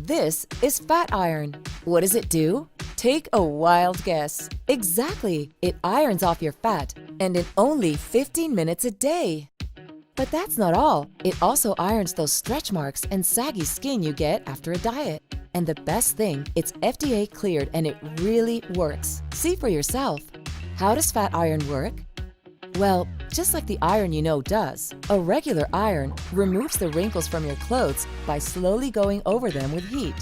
This is fat iron. What does it do? Take a wild guess. Exactly! It irons off your fat, and in only 15 minutes a day. But that's not all. It also irons those stretch marks and saggy skin you get after a diet. And the best thing, it's FDA cleared and it really works. See for yourself. How does fat iron work? Well, just like the iron you know does, a regular iron removes the wrinkles from your clothes by slowly going over them with heat.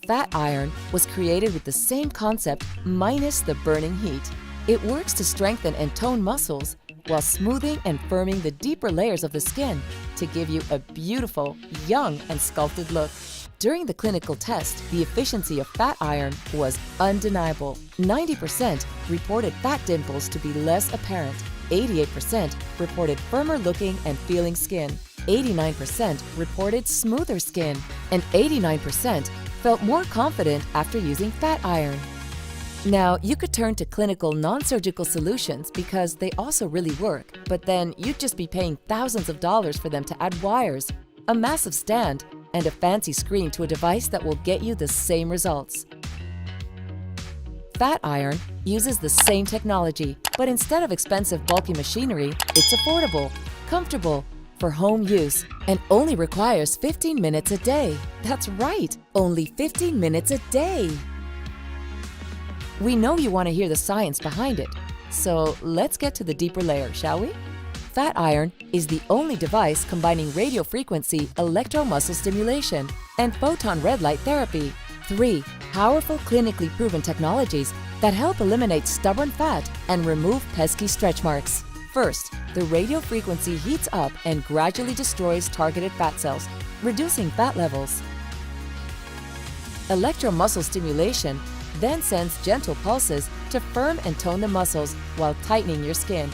Fat iron was created with the same concept minus the burning heat. It works to strengthen and tone muscles while smoothing and firming the deeper layers of the skin to give you a beautiful, young, and sculpted look. During the clinical test, the efficiency of fat iron was undeniable. 90% reported fat dimples to be less apparent. 88% reported firmer looking and feeling skin. 89% reported smoother skin. And 89% felt more confident after using fat iron. Now, you could turn to clinical non-surgical solutions because they also really work, but then you'd just be paying thousands of dollars for them to add wires, a massive stand, and a fancy screen to a device that will get you the same results. Fat iron uses the same technology, but instead of expensive bulky machinery, it's affordable, comfortable, for home use, and only requires 15 minutes a day. That's right, only 15 minutes a day. We know you want to hear the science behind it, so let's get to the deeper layer, shall we? Fat iron is the only device combining radiofrequency electromuscle stimulation and photon red light therapy, 3 powerful clinically proven technologies that help eliminate stubborn fat and remove pesky stretch marks. First, the radiofrequency heats up and gradually destroys targeted fat cells, reducing fat levels. Electromuscle stimulation then sends gentle pulses to firm and tone the muscles while tightening your skin.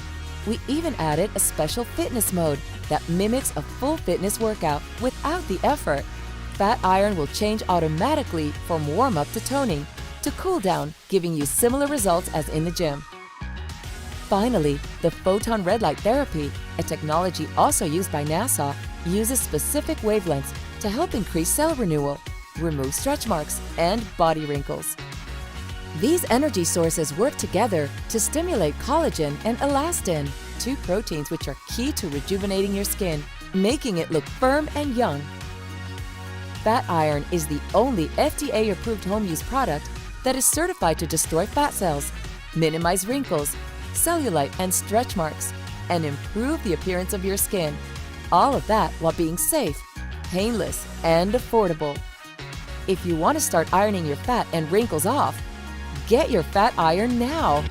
We even added a special fitness mode that mimics a full fitness workout without the effort. Fat iron will change automatically from warm-up to toning to cool down, giving you similar results as in the gym. Finally, the photon red light therapy, a technology also used by NASA, uses specific wavelengths to help increase cell renewal, remove stretch marks, and body wrinkles. These energy sources work together to stimulate collagen and elastin, 2 proteins which are key to rejuvenating your skin, making it look firm and young. Fat iron is the only FDA-approved home-use product that is certified to destroy fat cells, minimize wrinkles, cellulite and stretch marks, and improve the appearance of your skin. All of that while being safe, painless, and affordable. If you want to start ironing your fat and wrinkles off, get your fat iron now.